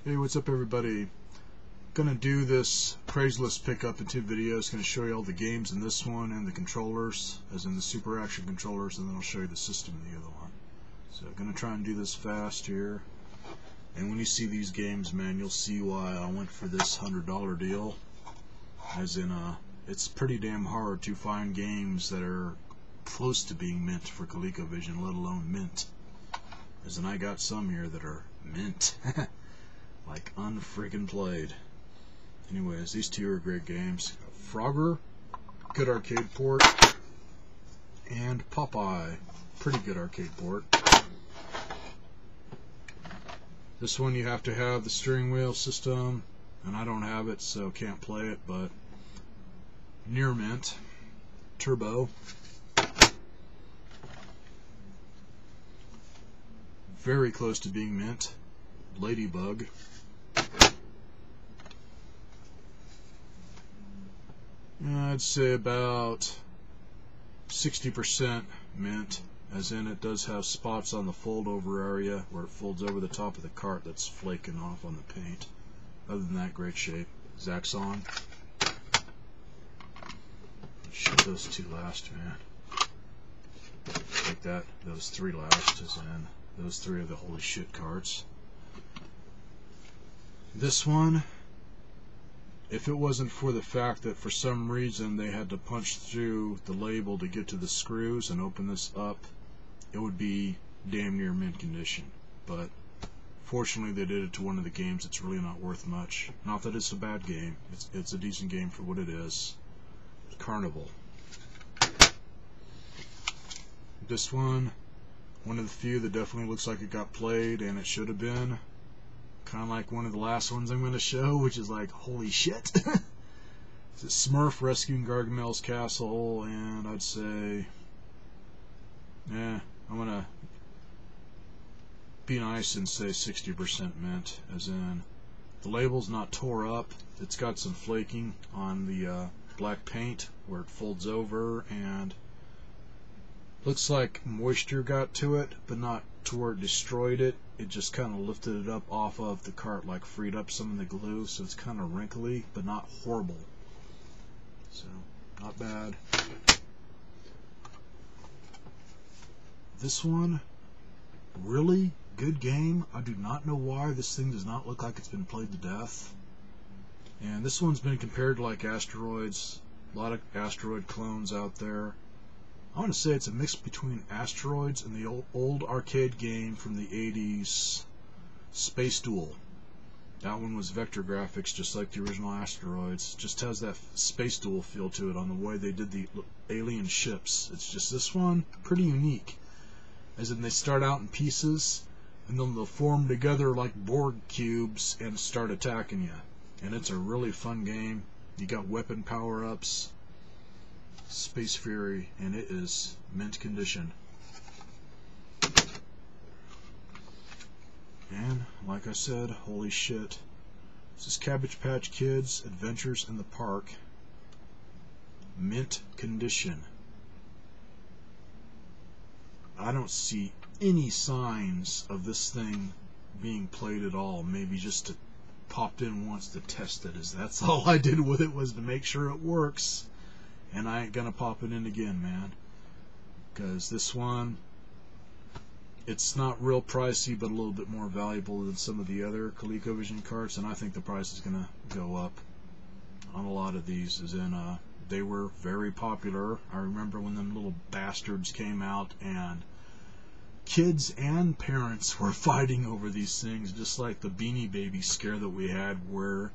Hey, what's up everybody? Gonna do this praise list pickup in 2 videos. Gonna show you all the games in this one and the controllers, as in the Super Action controllers, and then I'll show you the system in the other one. So gonna try and do this fast here. And when you see these games, man, you'll see why I went for this $100 deal. As in, it's pretty damn hard to find games that are close to being mint for Colecovision, let alone mint. As in, I got some here that are mint. Like unfreaking played. Anyways, these 2 are great games. Frogger, good arcade port, and Popeye, pretty good arcade port. This one you have to have the steering wheel system, and I don't have it, so can't play it, but near mint. Turbo. Very close to being mint. Ladybug. I'd say about 60% mint, as in it does have spots on the fold over area where it folds over the top of the cart that's flaking off on the paint. Other than that, great shape. Zaxxon. Show those 2 last, man. Like that, those 3 last, as in those 3 are the holy shit carts. This one, if it wasn't for the fact that for some reason they had to punch through the label to get to the screws and open this up, it would be damn near mint condition. But fortunately they did it to one of the games. It's really not worth much. Not that it's a bad game. It's a decent game for what it is. Carnival. This one of the few that definitely looks like it got played, and it should have been. Kind of like one of the last ones I'm going to show, which is like, holy shit. It's a Smurf rescuing Gargamel's castle, and I'd say, I'm going to be nice and say 60% mint, as in the label's not tore up. It's got some flaking on the black paint where it folds over, and looks like moisture got to it, but not to where it destroyed it. It just kind of lifted it up off of the cart, like freed up some of the glue, so it's kind of wrinkly, but not horrible. So, not bad. This one, really good game. I do not know why this thing does not look like it's been played to death. And this one's been compared to like Asteroids. A lot of Asteroid clones out there. I want to say it's a mix between Asteroids and the old arcade game from the 80s, Space Duel. That one was vector graphics, just like the original Asteroids. Just has that Space Duel feel to it on the way they did the alien ships. It's just this one, pretty unique. As in, they start out in pieces, and then they'll form together like Borg cubes and start attacking you. And it's a really fun game. You got weapon power-ups. Space Fury, and it is mint condition. And like I said, holy shit. This is Cabbage Patch Kids Adventures in the Park. Mint condition. I don't see any signs of this thing being played at all. Maybe just to popped in once to test it. That's all I did with it, was to make sure it works. And I ain't gonna pop it in again, man. Because this one, it's not real pricey, but a little bit more valuable than some of the other ColecoVision carts, and I think the price is gonna go up on a lot of these. As in, they were very popular. I remember when them little bastards came out, and kids and parents were fighting over these things, just like the Beanie Baby scare that we had, where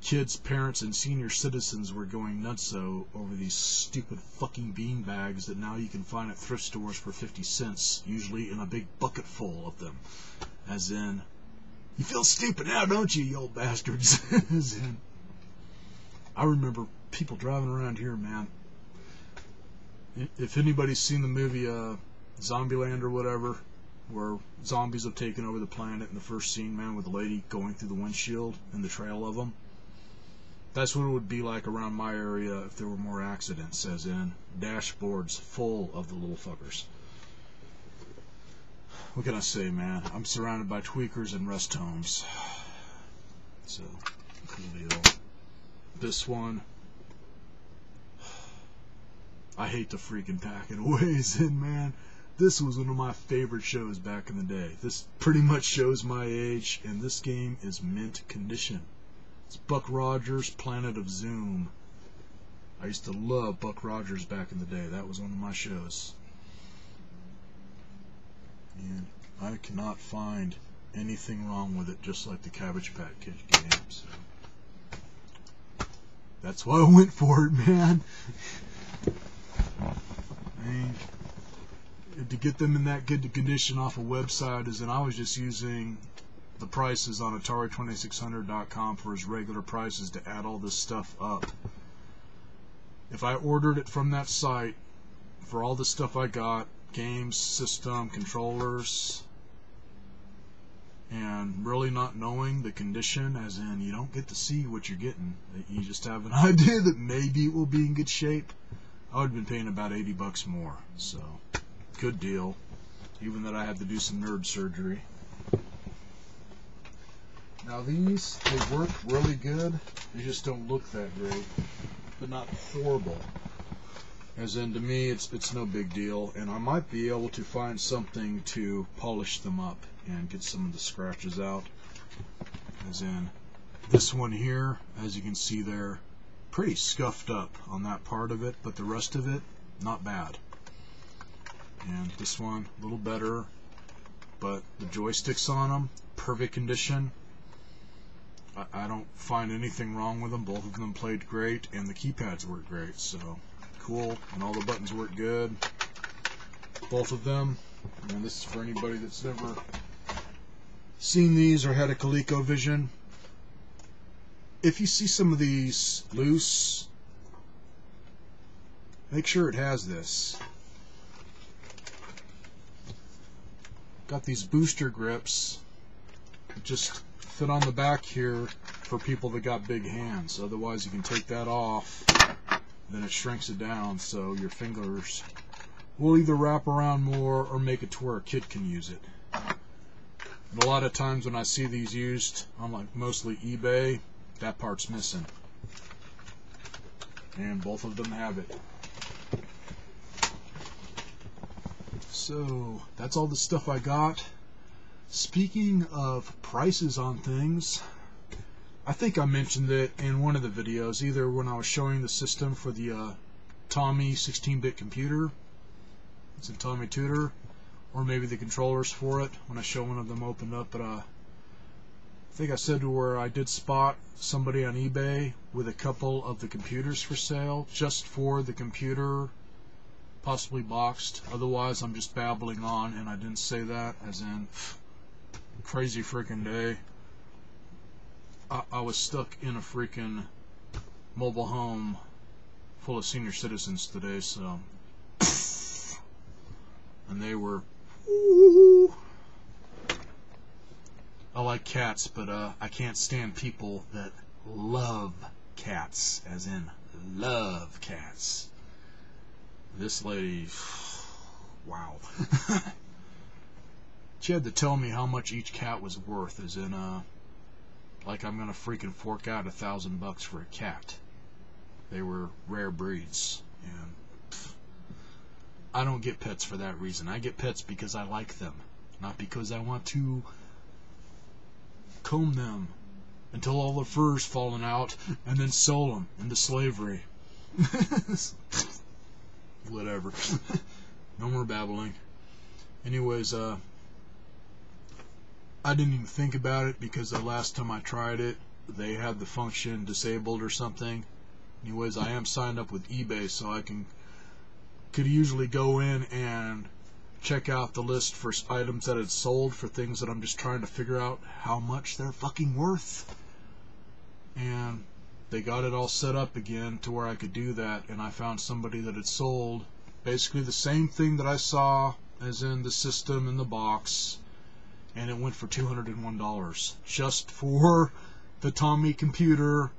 kids, parents, and senior citizens were going nutso over these stupid fucking bean bags that now you can find at thrift stores for 50 cents, usually in a big bucket full of them. As in, you feel stupid now, don't you, you old bastards? As in, I remember people driving around here, man. If anybody's seen the movie Zombieland or whatever, where zombies have taken over the planet, in the first scene, man, with the lady going through the windshield and the trail of them, that's what it would be like around my area if there were more accidents, as in dashboards full of the little fuckers. What can I say, man? I'm surrounded by tweakers and rest homes. So, cool deal. This one, I hate to freaking pack it away, in, man. This was one of my favorite shows back in the day. This pretty much shows my age, and this game is mint condition. It's Buck Rogers' Planet of Zoom. I used to love Buck Rogers back in the day. That was one of my shows. And I cannot find anything wrong with it, just like the Cabbage Patch Kids game. So that's why I went for it, man. I mean, to get them in that good condition off a website, is that I was just using the prices on atari2600.com for his regular prices to add all this stuff up. If I ordered it from that site for all the stuff I got, games, system, controllers, and really not knowing the condition, as in you don't get to see what you're getting, you just have an idea that maybe it will be in good shape, I would have been paying about $80 more. So, good deal, even that I had to do some nerd surgery. Now these, they work really good, they just don't look that great, but not horrible. As in, to me, it's no big deal, and I might be able to find something to polish them up and get some of the scratches out. As in, this one here, as you can see, they're pretty scuffed up on that part of it, but the rest of it, not bad. And this one, a little better, but the joysticks on them, perfect condition. I don't find anything wrong with them. Both of them played great, and the keypads work great, so cool. And all the buttons work good, both of them. And this is for anybody that's never seen these or had a Colecovision. If you see some of these loose, make sure it has this. Got these booster grips, just fit on the back here for people that got big hands. Otherwise you can take that off, then it shrinks it down, so your fingers will either wrap around more or make it to where a kid can use it. And a lot of times when I see these used on, like, mostly eBay, that part's missing, and both of them have it. So that's all the stuff I got. Speaking of prices on things, I think I mentioned it in one of the videos, either when I was showing the system for the Tommy 16-bit computer, it's in Tommy Tutor, or maybe the controllers for it when I show one of them opened up. But I think I said to where I did spot somebody on eBay with a couple of the computers for sale, just for the computer, possibly boxed. Otherwise I'm just babbling on, and I didn't say that, as in crazy freaking day. I was stuck in a freaking mobile home full of senior citizens today, so, and they were, ooh. I like cats, but I can't stand people that love cats, as in love cats. This lady, wow. She had to tell me how much each cat was worth, as in, like I'm gonna freaking fork out $1,000 for a cat. They were rare breeds, and I don't get pets for that reason. I get pets because I like them, not because I want to comb them until all the fur's fallen out and then sell them into slavery. Whatever. No more babbling. Anyways, I didn't even think about it because the last time I tried it, they had the function disabled or something. Anyways, I am signed up with eBay, so I could usually go in and check out the list for items that had sold for things that I'm just trying to figure out how much they're fucking worth. And they got it all set up again to where I could do that, and I found somebody that had sold basically the same thing that I saw, as in the system and the box, and it went for $201 just for the Tommy computer,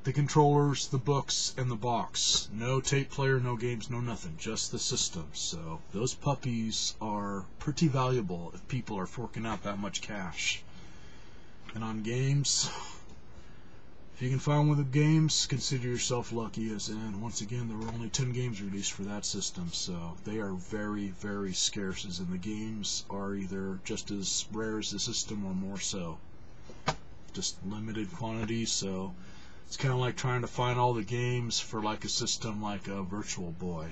the controllers, the books, and the box. No tape player, no games, no nothing, just the system. So those puppies are pretty valuable if people are forking out that much cash. And on games, If you can find one of the games, consider yourself lucky, as in, once again, there were only 10 games released for that system, so they are very, very scarce, as in the games are either just as rare as the system or more so. Just limited quantities, so it's kind of like trying to find all the games for like a system like a Virtual Boy.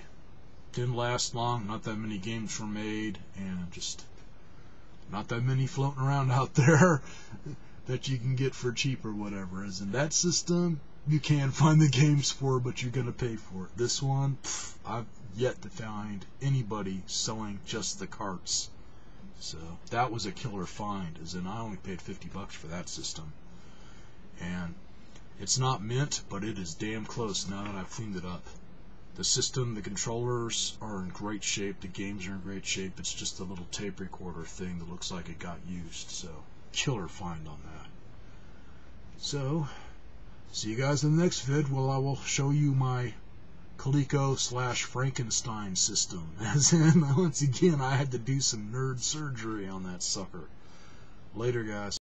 Didn't last long, not that many games were made, and just not that many floating around out there that you can get for cheap or whatever. As in that system, you can find the games for, but you're going to pay for it. This one, I've yet to find anybody selling just the carts. So that was a killer find, as in I only paid $50 for that system. And it's not mint, but it is damn close now that I've cleaned it up. The system, the controllers are in great shape, the games are in great shape. It's just a little tape recorder thing that looks like it got used. So killer find on that. So see you guys in the next vid. Well, I will show you my Coleco/Frankenstein system. As in, once again, I had to do some nerd surgery on that sucker. Later, guys.